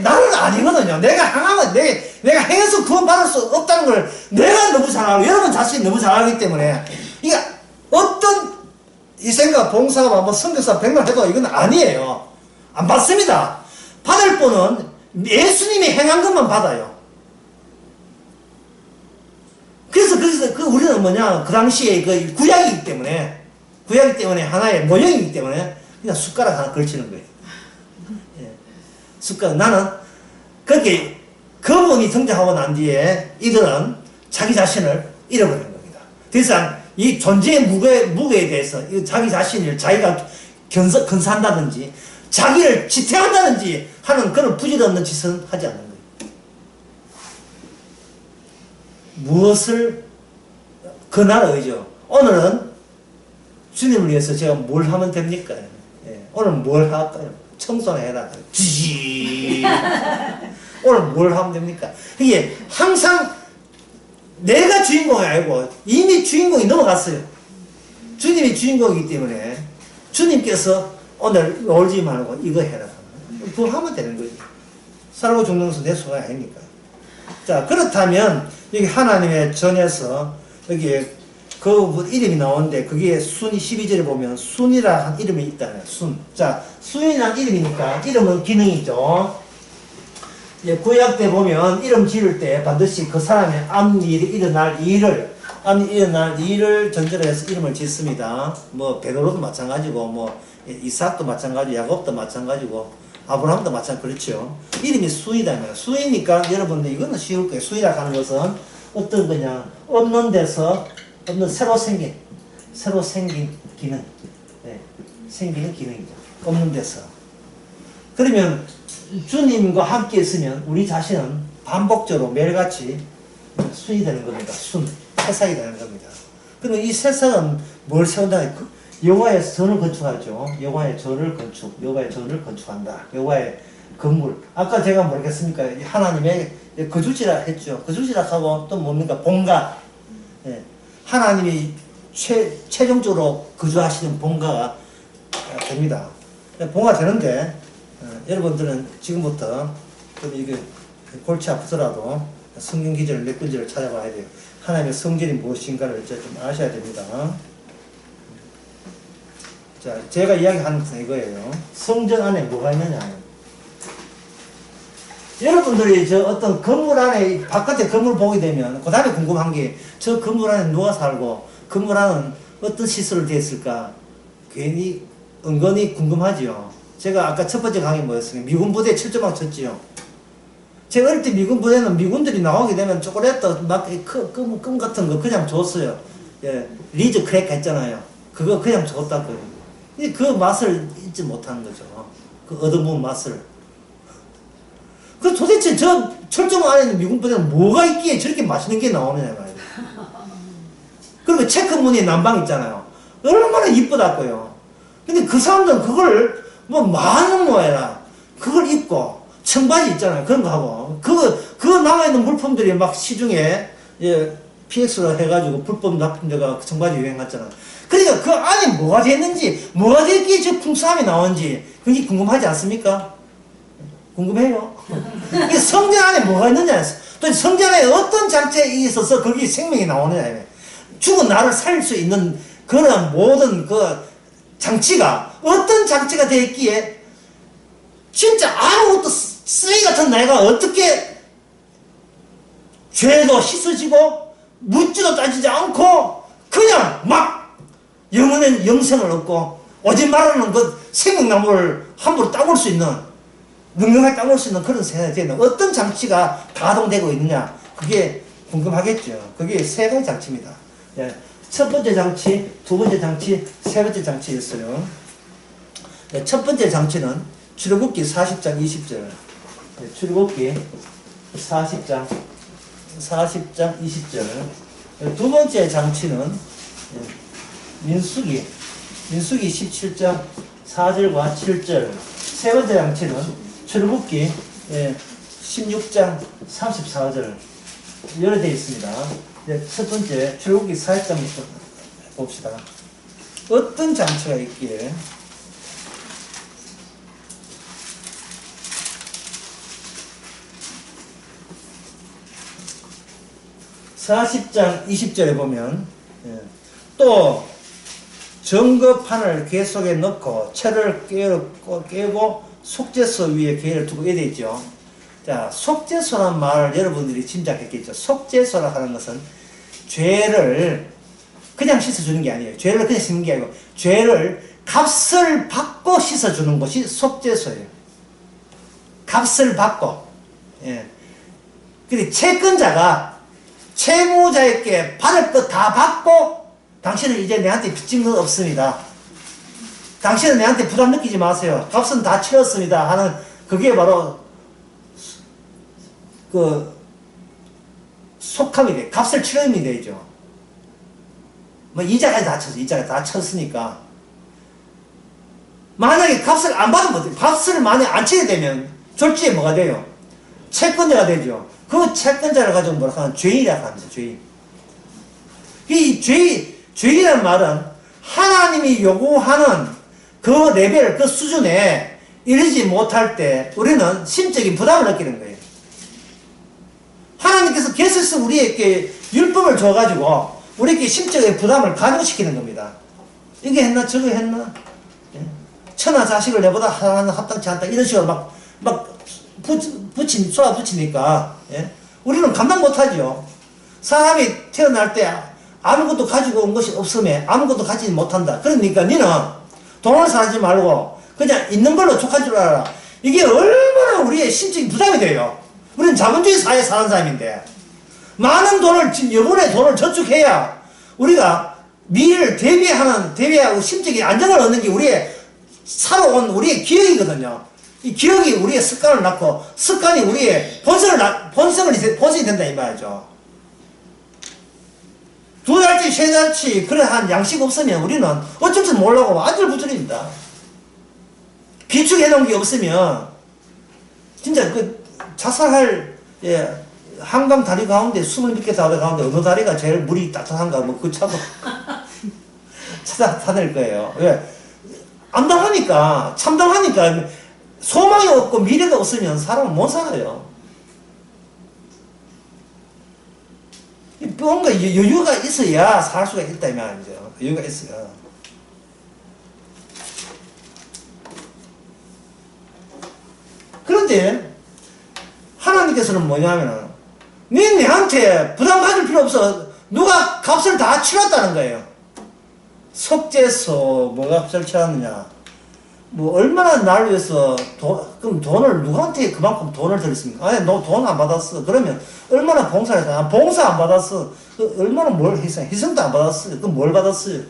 나는 아니거든요. 내가 향하면, 내가 행해서 구원받을 수 없다는 걸 내가 너무 잘 알고, 여러분 자신이 너무 잘 알기 때문에, 이게 어떤 희생과 봉사와 선교사 백만 해도 이건 아니에요. 안 받습니다. 받을 분은 예수님이 행한 것만 받아요. 그래서 우리는 뭐냐, 그 당시에 그 구약이기 때문에 하나의 모형이기 때문에 그냥 숟가락 하나 걸치는 거예요. 예. 숟가락. 나는 그렇게 그분이 등장하고 난 뒤에 이들은 자기 자신을 잃어버린 겁니다. 그래서 이 존재의 무게에 대해서 자기 자신을 자기가 근사한다든지 자기를 지탱한다든지 하는 그런 부질없는 짓은 하지 않는 거예요. 무엇을 그날의죠. 오늘은 주님을 위해서 제가 뭘 하면 됩니까? 예. 오늘 뭘 할까요? 청소나 해라. 지지. 오늘 뭘 하면 됩니까? 이게 항상 내가 주인공이 아니고 이미 주인공이 넘어갔어요. 주님이 주인공이기 때문에 주님께서 오늘 놀지 말고 이거 해라. 그거 하면 되는 거죠. 살고 죽는 것은 내 소가 아닙니까? 자, 그렇다면 여기 하나님의 전에서 여기에 그 이름이 나오는데 그게 순 12절에 보면 순이라는 이름이 있다네요. 순. 자, 순이라는 이름이니까 이름은 기능이죠. 예, 구약 때 보면 이름 지을 때 반드시 그 사람의 앞일이 일어날 일을 전제로 해서 이름을 짓습니다. 뭐 베드로도 마찬가지고 뭐 이삭도 마찬가지고 야곱도 마찬가지고 아브라함도 마찬가지고 그렇죠. 이름이 순이다. 순이니까 여러분들 이거는 쉬울 거예요. 순이라고 하는 것은 어떤 거냐, 새로 생긴 기능, 네, 생기는 기능이죠. 없는 데서. 그러면 주님과 함께 있으면 우리 자신은 반복적으로 매일같이 순이 되는 겁니다. 새싹이 되는 겁니다. 그러면 이 새싹은 뭘 세운다? 여호와의 전을 건축하죠. 여호와의 전을 건축한다. 여호와의 건물. 아까 제가 모르겠습니까? 하나님의 거주지라 했죠. 거주지라 하고 또 뭡니까? 본가. 예. 하나님이 최종적으로 거주하시는 본가가 됩니다. 본가 되는데 여러분들은 지금부터 이게 골치 아프더라도 성경 기준을 몇 군지를 찾아봐야 돼요. 하나님의 성전이 무엇인가를 좀 아셔야 됩니다. 자, 제가 이야기하는 것은 이거예요. 성전 안에 뭐가 있느냐. 여러분들이 저 어떤 건물 안에, 바깥에 건물 보게 되면, 그 다음에 궁금한 게, 저 건물 안에 누가 살고, 건물 안은 어떤 시설을 되어 있을까? 은근히 궁금하지요. 제가 아까 첫 번째 강의 뭐였어요? 미군 부대 철조망 쳤지요. 제가 어릴 때 미군 부대는 미군들이 나오게 되면 초콜릿 막 금 같은 거 그냥 줬어요. 예, 리즈 크래커 했잖아요. 그거 그냥 줬다고요. 그 맛을 잊지 못하는 거죠. 그 얻어본 맛을. 그 도대체 저 철조망 안에 있는 미군 부대는 뭐가 있기에 저렇게 맛있는 게 나오느냐 말이에요. 그리고 체크무늬 난방 있잖아요. 얼마나 이쁘다고요. 근데 그 사람들은 그걸 뭐 많은 모해라 그걸 입고 청바지 있잖아요. 그런 거 하고 그거 남아있는 물품들이 막 시중에 예, PX로 해가지고 불법 납품돼가 청바지 유행했잖아. 그러니까 그 안에 뭐가 됐는지, 뭐가 됐기에 저 풍수함이 나온지 그게 궁금하지 않습니까? 궁금해요. 이 성전 안에 뭐가 있느냐 했어. 또 성전 안에 어떤 장치에 있어서 거기 생명이 나오느냐. 죽은 나를 살릴 수 있는 그런 모든 그 장치가 어떤 장치가 됐기에 진짜 아무것도 쓰레기 같은 내가 어떻게 죄도 씻어지고 묻지도 따지지 않고 그냥 막 영원한 영생을 얻고 오지 말라는 그 생명나무를 함부로 따올 수 있는 능력하게 따올 수 있는 그런 세대는 어떤 장치가 가동되고 있느냐 그게 궁금하겠죠. 그게 세 가지 장치입니다. 예. 첫 번째 장치, 두 번째 장치, 세 번째 장치였어요. 예. 첫 번째 장치는 출애굽기 40장 20절. 예. 출애굽기 40장 20절. 예. 두 번째 장치는 예. 민수기 17장 4절과 7절. 세 번째 장치는 출애굽기 16장 34절 여러 되어 있습니다. 첫 번째 출애굽기 4장부터 봅시다. 어떤 장치가 있기에 40장 20절에 보면 또 정거판을 궤 속에 넣고 채를 깨고 속죄소 위에 궤를 두고 이래 있죠. 자, 속죄소란 말을 여러분들이 짐작했겠죠. 속죄소라 하는 것은 죄를 그냥 씻어주는 게 아니에요. 죄를 그냥 씻는 게 아니고 죄를 값을 받고 씻어주는 것이 속죄소예요. 값을 받고. 예. 근데 채권자가 채무자에게 받을 것 다 받고 당신은 이제 내한테 빚진 건 없습니다. 당신은 내한테 부담 느끼지 마세요. 값은 다 치렀습니다. 하는 그게 바로 그 속함이 돼. 값을 치름이 되죠. 뭐 이자까지 다 쳤어. 이자까지 다 쳤으니까. 만약에 값을 안 받으면 어떡해? 값을 만약에 안 치게 되면 졸지에 뭐가 돼요? 채권자가 되죠. 그 채권자를 가지고 뭐라 하면 죄인이라고 합니다. 죄인. 이 죄인이라는 말은 하나님이 요구하는 그 레벨, 그 수준에 이르지 못할 때 우리는 심적인 부담을 느끼는 거예요. 하나님께서 계속해서 우리에게 율법을 줘가지고 우리에게 심적인 부담을 가중시키는 겁니다. 이게 했나 저거 했나 천하 자식을 내보다 하나는 합당치 않다 이런 식으로 막 쏘아 붙이니까 우리는 감당 못하죠. 사람이 태어날 때 아무것도 가지고 온 것이 없으면 아무것도 가지지 못한다. 그러니까 니는 돈을 사지 말고 그냥 있는 걸로 족할 줄 알아. 이게 얼마나 우리의 심적인 부담이 돼요. 우리는 자본주의 사회에 사는 사람인데 많은 돈을 지금 여분의 돈을 저축해야 우리가 미래를 대비하고 심적인 안정을 얻는 게 우리의 살아온 우리의 기억이거든요. 이 기억이 우리의 습관을 낳고 습관이 우리의 본성이 된다 이 말이죠. 두 달치, 세 달치, 그래, 한 양식 없으면 우리는 어쩔 줄 모르고 안절부절입니다. 비축해 놓은 게 없으면, 진짜 자살할, 한강 다리 가운데, 20개 다리 가운데 어느 다리가 제일 물이 따뜻한가, 찾아다닐 거예요. 왜? 암담하니까, 참담하니까, 소망이 없고 미래가 없으면 사람은 못 살아요. 뭔가 여유가 있어야 살 수가 있다 이 말이죠. 여유가 있어야. 그런데 하나님께서는 뭐냐면은 내한테 부담 가질 필요 없어. 누가 값을 다 치렀다는 거예요. 속죄소 뭐가 값을 치렀느냐. 뭐 얼마나 날 위해서 그럼 돈을 누구한테 그만큼 돈을 들였습니까? 아니 너 돈 안 받았어. 그러면 얼마나 봉사를 했어? 봉사 안 받았어. 얼마나 뭘 희생도 안 받았어요. 그럼 뭘 받았어요?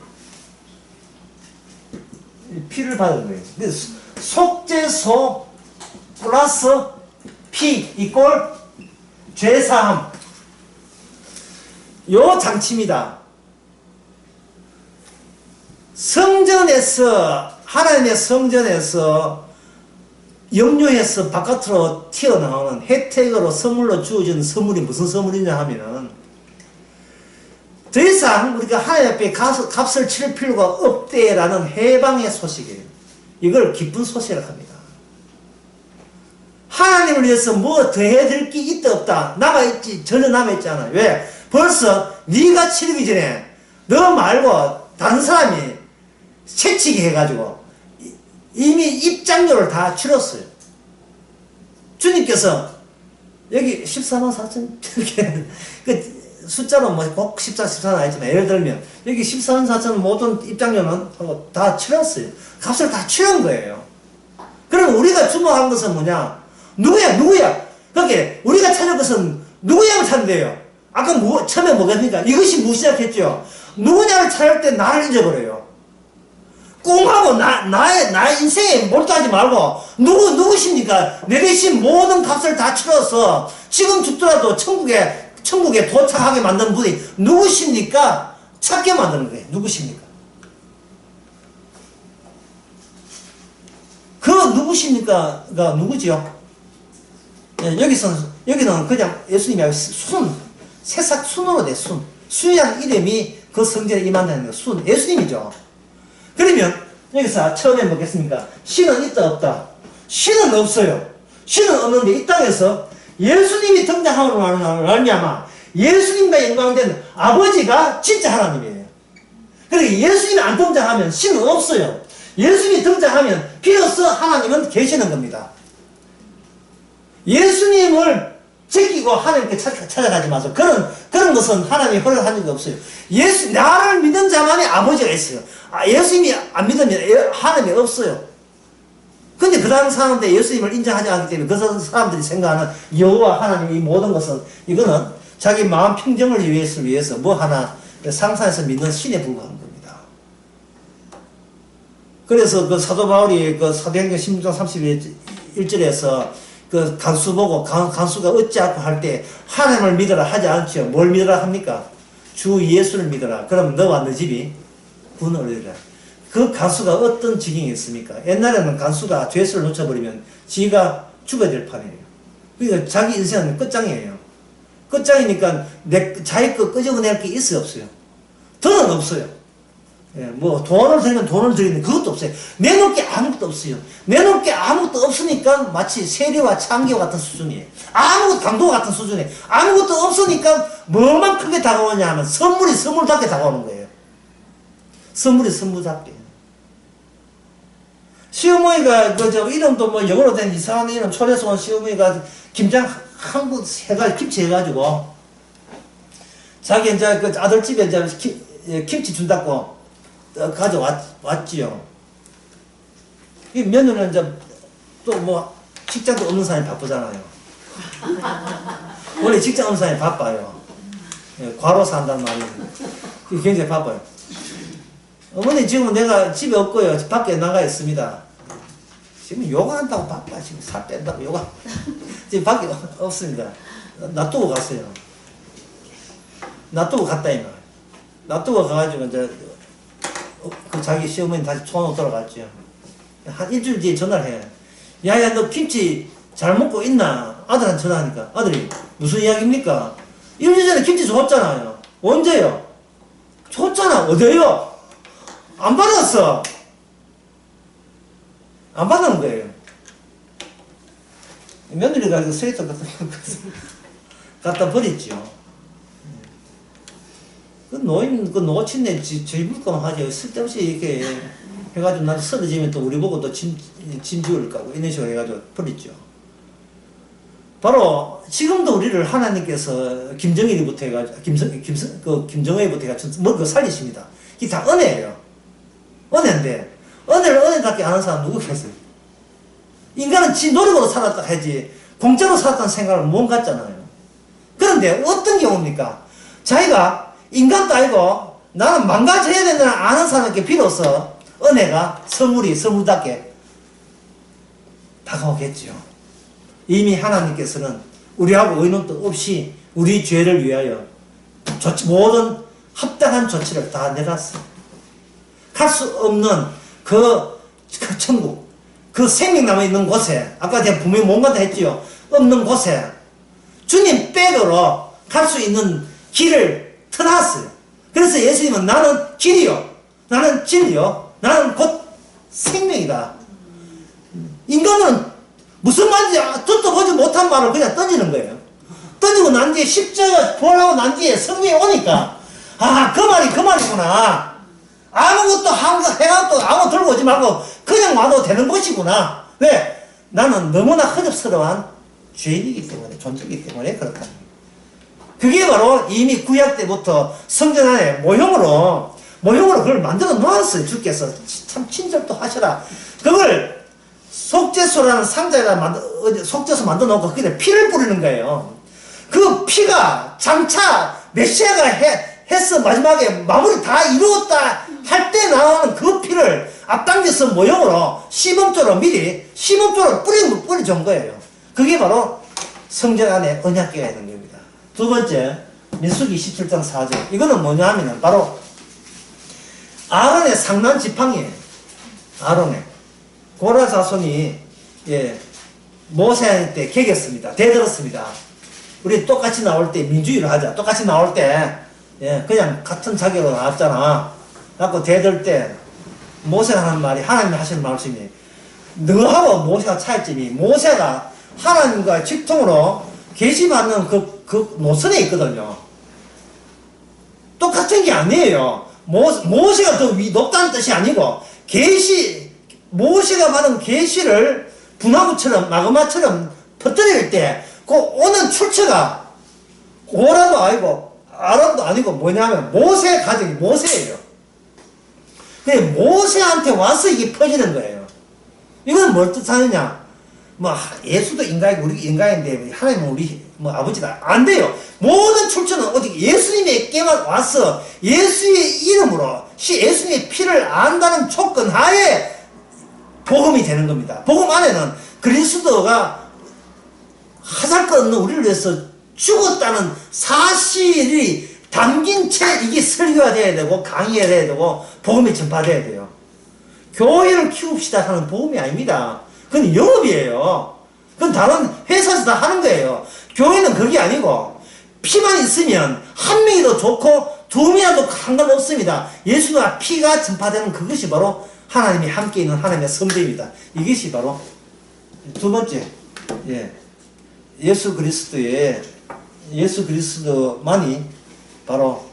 피를 받은 거예요. 근데 속죄소 플러스 피 이꼴 죄사함. 요 장치입니다. 하나님의 성전에서 염료에서 바깥으로 튀어나오는 혜택으로 선물로 주어진 선물이 무슨 선물이냐 하면은 더 이상 우리가 하나님 앞에 값을 치를 필요가 없대라는 해방의 소식이에요. 이걸 기쁜 소식이라고 합니다. 하나님을 위해서 뭐 더 해드릴 게 있다 없다 남아있지 전혀 남아있지 않아요. 왜? 벌써 네가 치르기 전에 너 말고 다른 사람이 채찍이 해가지고 이미 입장료를 다 치렀어요. 주님께서 여기 14만 4천 이렇게 그 숫자로 뭐 꼭 14, 14는 아니지만 예를 들면 여기 14만 4천 모든 입장료는 다 치렀어요. 값을 다 치른 거예요. 그럼 우리가 주목한 것은 뭐냐? 누구야? 그렇게 우리가 찾을 것은 누구냐를 찾는데요. 아까 처음에 뭐겠습니까? 이것이 무시작했죠. 누구냐를 찾을 때 나를 잊어버려요. 꽁하고 나의 인생에 몰두하지 말고 누구십니까? 내 대신 모든 값을 다 치러서 지금 죽더라도 천국에 도착하게 만드는 분이 누구십니까? 찾게 만드는 거예요. 누구십니까? 그 누구십니까가 누구지요? 네, 여기는 그냥 예수님이 새싹 순으로 돼, 순이라는 이름이 그 성전에 임한다는 거예요. 예수님이죠. 그러면 여기서 처음에 뭐겠습니까? 신은 있다 없다? 신은 없어요. 신은 없는데 이 땅에서 예수님이 등장함으로 말미암아 예수님과 연관된 아버지가 진짜 하나님이에요. 그러니까 예수님이 안 등장하면 신은 없어요. 예수님이 등장하면 비로소 하나님은 계시는 겁니다. 예수님을 제끼고 하나님께 찾아가지 마세요. 그런 것은 하나님이 허락한 적이 없어요. 나를 믿는 자만이 아버지가 있어요. 예수님이 안 믿으면 하나님이 없어요. 근데 그 다른 사람들 예수님을 인정하지 않기 때문에 그 사람들이 생각하는 여호와 하나님 이 모든 것은 이거는 자기 마음 평정을 위해서 뭐 하나 상상해서 믿는 신에 불과한 겁니다. 그래서 그 사도 바울이 그 사도행전 16장 31절에서 그 간수 보고 간수가 어찌하고 할 때 하나님을 믿어라 하지 않죠. 뭘 믿어라 합니까? 주 예수를 믿어라. 그럼 너와 너 집이 구원을 얻으리라. 그 간수가 어떤 지경이 있습니까? 옛날에는 간수가 죄수를 놓쳐버리면 지가 죽어야 될 판이에요. 그러니까 자기 인생은 끝장이에요. 끝장이니까 자기 거 끄집어낼 게 있어요 없어요? 더는 없어요. 예, 뭐 돈을 들면 돈을 드리는 그것도 없어요. 내놓을 게 아무것도 없어요. 내놓을 게 아무것도 없으니까 마치 세리와 창기와 같은 수준이에요. 아무것도 강도와 같은 수준이에요. 아무것도 없으니까 뭐만 크게 다가오냐 하면 선물이 선물답게 다가오는 거예요. 선물이 선물답게. 시어머니가 이름도 뭐 영어로 된 이상한 이름 초대에서 온 시어머니가 김장 한국 해가지고 김치 해가지고 자기 이제 그 아들 집에 이제 김치 준다고 가져왔지요. 이 며느리는 이제 또 뭐 직장도 없는 사람이 바쁘잖아요. 원래 직장 없는 사람이 바빠요. 과로사 한다는 말이 굉장히 바빠요. 어머니 지금 내가 집에 없고요. 밖에 나가 있습니다. 지금 요가한다고 바빠. 지금 살 뺀다고 요가. 지금 밖에 없습니다. 놔두고 갔어요. 놔두고 갔다 이 말. 놔두고 가가지고 이제 그 자기 시어머니 다시 촌으로 돌아갔죠. 한 일주일 뒤에 전화를 해. 야야 너 김치 잘 먹고 있나? 아들한테 전화하니까 아들이 무슨 이야기입니까? 일주일 전에 김치 줬잖아요. 언제요? 줬잖아. 어디요? 안 받았어. 안 받은 거예요. 며느리가 그 쓰레기통 갖다 버렸죠. 그 노친네 저희 물건 하죠. 쓸데없이 이렇게 해가지고 나도 쓰러지면 또 우리 보고 또 짐 지울까고 이런 식으로 해가지고 버렸죠. 바로 지금도 우리를 하나님께서 김정일이부터 해가지고 김정의부터 해가지고 먹고 살리십니다. 이게 다 은혜예요. 은혜인데 은혜를 은혜답게 아는 사람 누구겠어요? 인간은 지 노력으로 살았다 하지 공짜로 살았다는 생각을 못 갖잖아요. 그런데 어떤 경우입니까? 자기가 인간도 아니고 나는 망가져야 된다는 아는 사람에게 비로소 은혜가 선물답게 다가오겠죠. 이미 하나님께서는 우리하고 의논도 없이 우리 죄를 위하여 모든 합당한 조치를 다 내놨어요. 갈 수 없는 그 천국, 그 생명 남아있는 곳에, 아까 제가 분명히 뭔가 다 했지요. 없는 곳에 주님 빼고로 갈 수 있는 길을 터놨어요. 그래서 예수님은 나는 길이요, 나는 진리요, 나는 곧 생명이다. 인간은 무슨 말인지 듣도 보지 못한 말을 그냥 던지는 거예요. 던지고 난 뒤에 십자가 부활하고 난 뒤에 성령이 오니까 아, 그 말이 그 말이구나. 아무것도 해갖고 아무 들고 오지 말고 그냥 와도 되는 것이구나. 왜? 나는 너무나 허접스러운 죄인이기 때문에, 존재이기 때문에 그렇다. 그게 바로 이미 구약 때부터 성전 안에 모형으로 그걸 만들어 놓았어요. 주께서 참 친절도 하셔라. 그걸 속죄소라는 상자에다 속죄소 만들어 놓고 거기다 피를 뿌리는 거예요. 그 피가 장차 메시아가 해서 마지막에 마무리 다 이루었다 할 때 나오는 그 피를 앞당겨서 모형으로 시범적으로 미리 시범적으로 뿌려준 거예요. 그게 바로 성전 안에 언약궤가 있는 겁니다. 두 번째, 민수기 27장 4절. 이거는 뭐냐 하면은 바로 아론의 상난 지팡이에요. 아론의. 고라 자손이, 예, 모세한테 개겼습니다. 대들었습니다. 우리 똑같이 나올 때 민주주의를 하자. 똑같이 나올 때, 예, 그냥 같은 자격으로 나왔잖아. 그래갖고 대들 때, 모세가 하는 말이, 하나님이 하시는 말씀이, 너하고 모세가 차이점이, 모세가 하나님과 직통으로 계시받는 그 노선에 있거든요. 똑같은 게 아니에요. 모세가 더 높다는 뜻이 아니고, 모세가 받은 계시를 분화구처럼, 마그마처럼 퍼뜨릴 때, 그 오는 출처가 고라도 아니고, 아론도 아니고 뭐냐면, 모세 가정이 모세예요. 근데 모세한테 와서 이게 퍼지는 거예요. 이건 뭘 뜻하느냐? 뭐, 예수도 인간이고, 우리 인간인데, 하나님은 우리, 아버지다. 안 돼요. 모든 출처는 오직 예수님에게만 와서, 예수의 이름으로, 예수님의 피를 안다는 조건 하에 복음이 되는 겁니다. 복음 안에는 그리스도가 하살 것 없는 우리를 위해서 죽었다는 사실이 담긴 채 이게 설교가 돼야 되고, 강의가 돼야 되고, 복음이 전파돼야 돼요. 교회를 키웁시다 하는 복음이 아닙니다. 그건 영업이에요. 그건 다른 회사에서 다 하는 거예요. 교회는 그게 아니고, 피만 있으면 한 명이도 좋고 두 명이라도 상관없습니다. 예수와 피가 전파되는 그것이 바로 하나님이 함께 있는 하나님의 선배입니다. 이것이 바로 두 번째, 예, 예수 그리스도만이 바로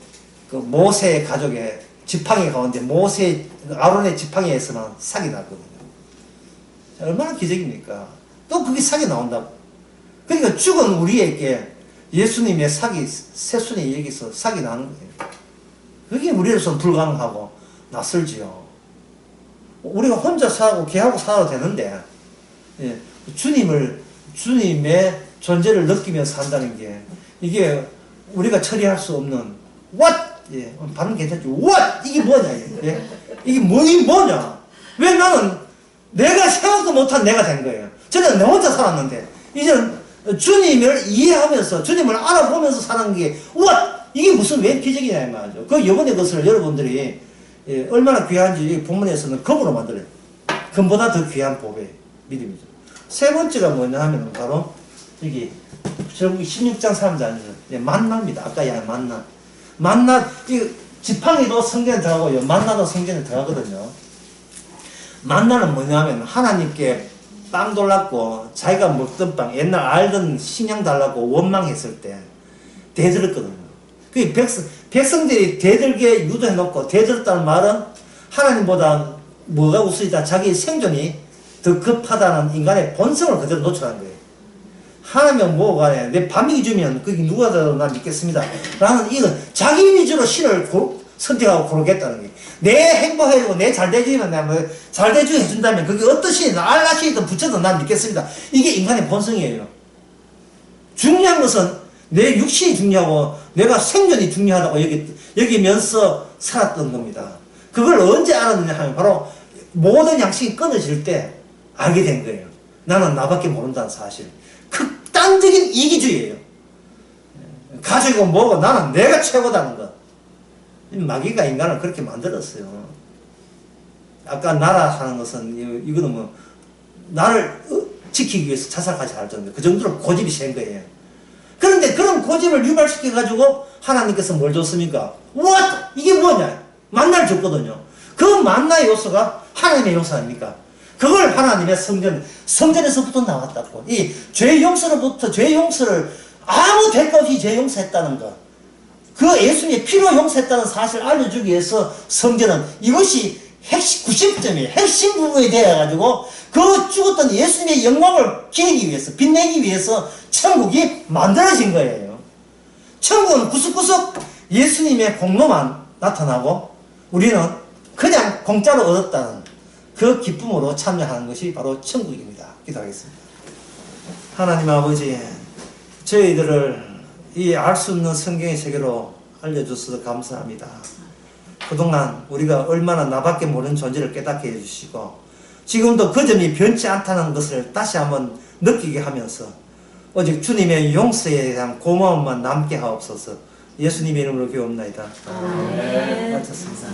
그 모세 가족의 지팡이 가운데 아론의 지팡이에서만 삭이 났거든요. 얼마나 기적입니까? 또 그게 삭이 나온다고. 그러니까 죽은 우리에게 예수님의 삭이, 새순이 여기서 삭이 나는 거예요. 그게 우리로서는 불가능하고 낯설지요. 우리가 혼자 살고 걔하고 살아도 되는데, 예, 주님의 존재를 느끼면서 산다는 게, 이게 우리가 처리할 수 없는, what? 예, 발음 괜찮죠? what? 이게 뭐냐? 예? 이게 뭐냐? 왜 나는 내가 생각도 못한 내가 된 거예요. 저는 내 혼자 살았는데, 이제는 주님을 이해하면서, 주님을 알아보면서 사는 게, what? 이게 무슨 왜 기적이냐, 이 말이죠. 그 요번에 것을 여러분들이, 예, 얼마나 귀한지 본문에서는 금으로 만들어요. 금보다 더 귀한 복의 믿음이죠. 세 번째가 뭐냐 하면 바로 여기 저기 16장 3절 예, 만나입니다. 아까 야 만나 이 지팡이도 성전에 들어가고요. 만나도 성전에 들어가거든요. 만나는 뭐냐 하면 하나님께 빵 돌랐고 자기가 먹던 빵 옛날 알던 식량 달라고 원망했을 때 대들었거든요. 그 백성들이 대들게 유도해놓고 대들었다는 말은 하나님보다 뭐가 우선이다. 자기 생존이 더 급하다는 인간의 본성을 그대로 노출한 거예요. 하나님은 뭐가 해? 내 밤이 주면 그게 누가 더라도 난 믿겠습니다. 라는 이건 자기 위주로 신을 선택하고 고르겠다는 거예요. 내 행복해주고 내 잘돼주면 내가 뭐 잘돼주게 해준다면 그게 어떤 신이든 알라시든 붙여도 난 믿겠습니다. 이게 인간의 본성이에요. 중요한 것은 내 육신이 중요하고 내가 생존이 중요하다고 여기면서 살았던 겁니다. 그걸 언제 알았느냐 하면 바로 모든 양식이 끊어질 때 알게 된 거예요. 나는 나밖에 모른다는 사실. 극단적인 이기주의예요. 가족이고 뭐고 나는 내가 최고다는 것. 마귀가 인간을 그렇게 만들었어요. 아까 나라 하는 것은 이거는 뭐 나를 지키기 위해서 자살까지 할 정도 그 정도로 고집이 센 거예요. 그런데 그런 고집을 유발시켜가지고 하나님께서 뭘 줬습니까? What? 이게 뭐냐? 만나를 줬거든요. 그 만나의 요소가 하나님의 요소 아닙니까? 그걸 하나님의 성전에서부터 나왔다고. 이 죄 용서로부터 죄 용서를 아무 대가 없이 죄 용서했다는 것. 그 예수님의 피로 용서했다는 사실을 알려주기 위해서 성전은 이것이 핵심 90점이에요. 핵심 부분이 되어가지고 그 죽었던 예수님의 영광을 기리기 위해서, 빛내기 위해서 천국이 만들어진 거예요. 천국은 구석구석 예수님의 공로만 나타나고 우리는 그냥 공짜로 얻었다는 그 기쁨으로 참여하는 것이 바로 천국입니다. 기도하겠습니다. 하나님 아버지, 저희들을 이 알 수 없는 성경의 세계로 알려주셔서 감사합니다. 그동안 우리가 얼마나 나밖에 모르는 존재를 깨닫게 해주시고 지금도 그 점이 변치 않다는 것을 다시 한번 느끼게 하면서 오직 주님의 용서에 대한 고마움만 남게 하옵소서. 예수님의 이름으로 기도합니다. 아멘. 마쳤습니다.